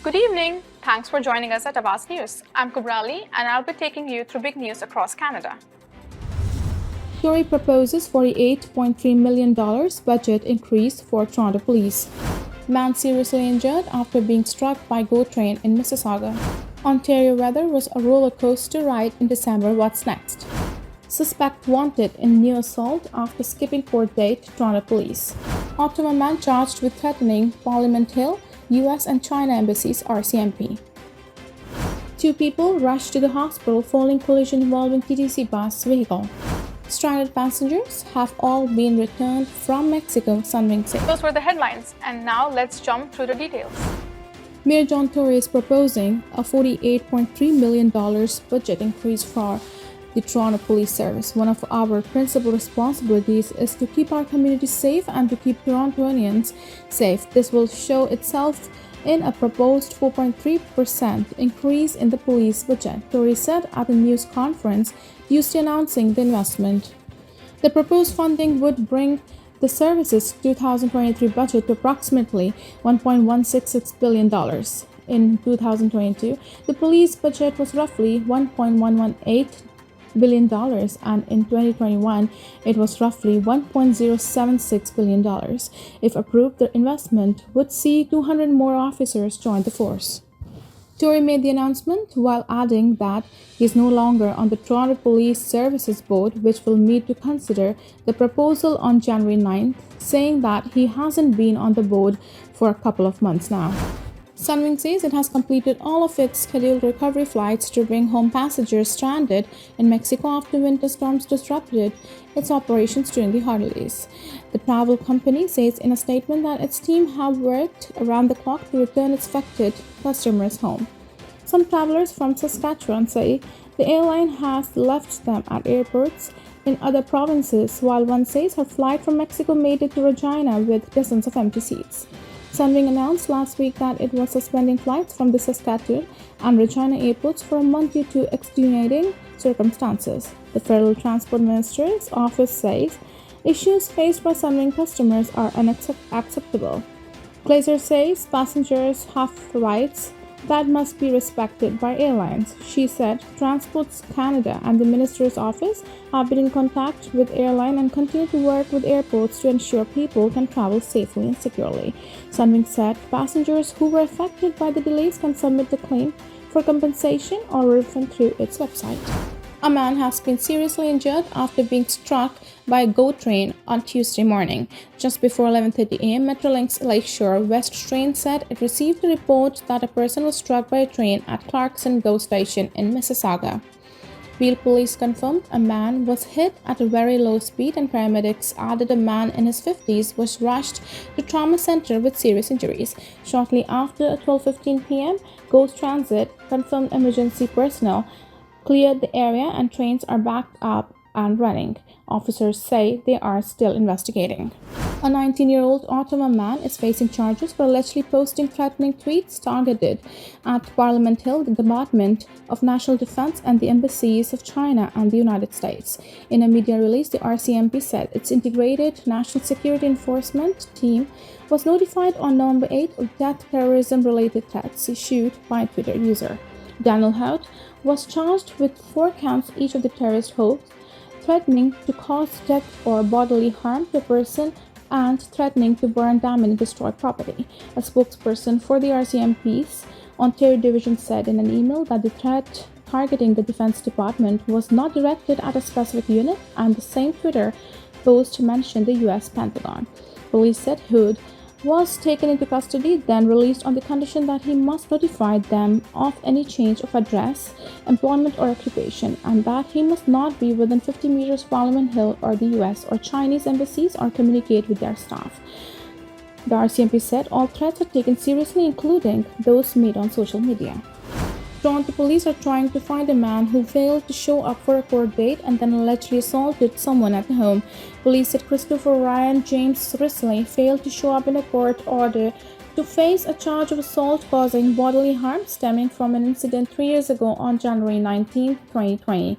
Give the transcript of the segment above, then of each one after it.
Good evening. Thanks for joining us at Awaz News. I'm Kubrali and I'll be taking you through big news across Canada. Tory proposes $48.3 million budget increase for Toronto police. Man seriously injured after being struck by GO train in Mississauga. Ontario weather was a roller coaster ride in December. What's next? Suspect wanted in new assault after skipping court date. Toronto police. Ottawa man charged with threatening Parliament Hill, US and China embassies. RCMP. 2 people rushed to the hospital following collision involving TTC bus vehicle. Stranded passengers have all been returned from Mexico, Sunwing said. Those were the headlines, and now let's jump through the details. Mayor John Tory is proposing a $48.3 million budget increase for the Toronto Police Service. One of our principal responsibilities is to keep our community safe and to keep Torontonians safe. This will show itself in a proposed 4.3% increase in the police budget, Tory said at a news conference Tuesday announcing the investment. The proposed funding would bring the service's 2023 budget to approximately $1.166 billion. In 2022, the police budget was roughly $1.118 billion, and in 2021 it was roughly $1.076 billion. If approved, the investment would see 200 more officers join the force. Tory made the announcement while adding that he is no longer on the Toronto Police Services Board, which will meet to consider the proposal on January 9th, saying that he hasn't been on the board for a couple of months now. Sunwing says it has completed all of its scheduled recovery flights to bring home passengers stranded in Mexico after winter storms disrupted its operations during the holidays. The travel company says in a statement that its team have worked around the clock to return its affected customers home. Some travelers from Saskatchewan say the airline has left them at airports in other provinces, while one says her flight from Mexico made it to Regina with dozens of empty seats. Sunwing announced last week that it was suspending flights from the Saskatchewan and Regina airports for a month due to extenuating circumstances. The Federal Transport Minister's office says issues faced by Sunwing customers are unacceptable. Glazer says passengers have rights that must be respected by airlines. She said Transports Canada and the Minister's office have been in contact with airline and continue to work with airports to ensure people can travel safely and securely. Sunwing said passengers who were affected by the delays can submit the claim for compensation or refund through its website. A man has been seriously injured after being struck by a GO train on Tuesday morning. Just before 11:30 a.m., Metrolinx's Lakeshore West train said it received a report that a person was struck by a train at Clarkson GO station in Mississauga. Peel police confirmed a man was hit at a very low speed, and paramedics added a man in his 50s was rushed to trauma center with serious injuries. Shortly after 12:15 p.m., GO Transit confirmed emergency personnel cleared the area and trains are backed up and running. Officers say they are still investigating. A 19-year-old Ottawa man is facing charges for allegedly posting threatening tweets targeted at Parliament Hill, the Department of National Defense, and the embassies of China and the United States. In a media release, the RCMP said its integrated national security enforcement team was notified on November 8 of death terrorism-related threats issued by a Twitter user. Daniel Hout was charged with 4 counts each of the terrorist hoax, threatening to cause death or bodily harm to a person, and threatening to burn, damage, and destroy property. A spokesperson for the RCMP's Ontario Division said in an email that the threat targeting the Defense Department was not directed at a specific unit, and the same Twitter post mentioned the US Pentagon. Police said Hood was taken into custody, then released on the condition that he must notify them of any change of address, employment, or occupation, and that he must not be within 50 meters of Parliament Hill or the US or Chinese embassies or communicate with their staff. The RCMP said all threats are taken seriously, including those made on social media. Toronto police are trying to find a man who failed to show up for a court date and then allegedly assaulted someone at the home. Police said Christopher Ryan James Risley failed to show up in a court order to face a charge of assault causing bodily harm stemming from an incident 3 years ago on January 19, 2020.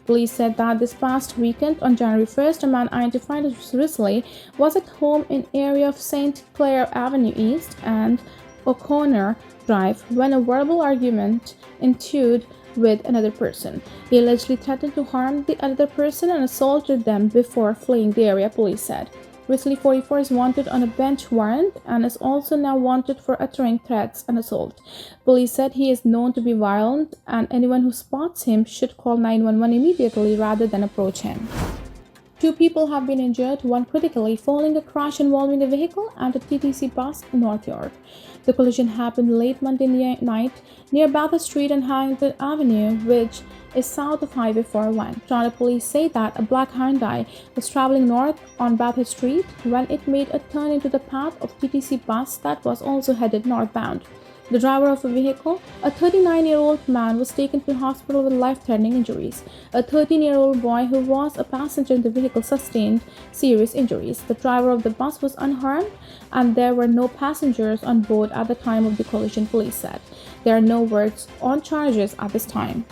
Police said that this past weekend, on January 1st, a man identified as Risley was at home in area of St. Clair Avenue East and O'Connor drive when a verbal argument ensued with another person. He allegedly threatened to harm the other person and assaulted them before fleeing the area, police said. Wesley, 44, is wanted on a bench warrant and is also now wanted for uttering threats and assault. Police said he is known to be violent and anyone who spots him should call 911 immediately rather than approach him. 2 people have been injured, one critically, following a crash involving a vehicle and a TTC bus in North York. The collision happened late Monday night near Bathurst Street and Harrington Avenue, which is south of Highway 401. Toronto police say that a black Hyundai was traveling north on Bathurst Street when it made a turn into the path of TTC bus that was also headed northbound. The driver of the vehicle, a 39-year-old man, was taken to hospital with life-threatening injuries. A 13-year-old boy who was a passenger in the vehicle sustained serious injuries. The driver of the bus was unharmed and there were no passengers on board at the time of the collision, police said. There are no words on charges at this time.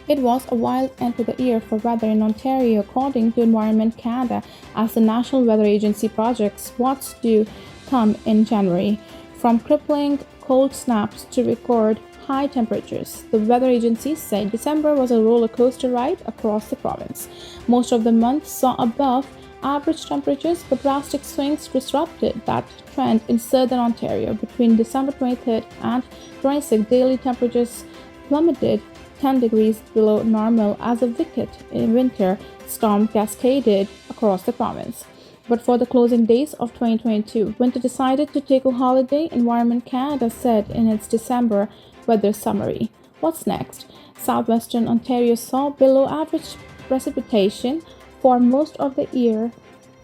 It was a wild end to the year for weather in Ontario, according to Environment Canada, as the National Weather Agency projects what's to come in January. From crippling cold snaps to record high temperatures, the weather agencies said December was a roller coaster ride across the province. Most of the month saw above average temperatures, but drastic swings disrupted that trend in southern Ontario. Between December 23rd and 26th, daily temperatures plummeted 10 degrees below normal as a wicked winter storm cascaded across the province. But for the closing days of 2022, winter decided to take a holiday, Environment Canada said in its December weather summary. What's next? Southwestern Ontario saw below average precipitation for most of the year,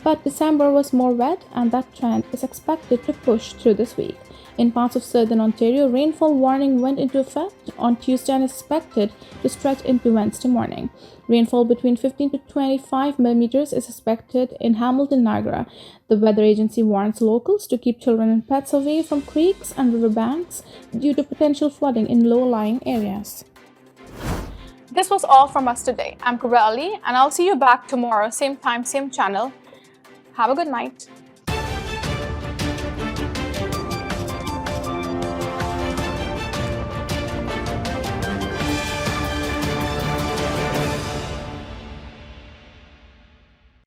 but December was more wet and that trend is expected to push through this week. In parts of southern Ontario, rainfall warning went into effect on Tuesday and is expected to stretch into Wednesday morning. Rainfall between 15 to 25 millimeters is expected in Hamilton, Niagara. The weather agency warns locals to keep children and pets away from creeks and riverbanks due to potential flooding in low-lying areas. This was all from us today. I'm Kubra Ali, and I'll see you back tomorrow, same time, same channel. Have a good night.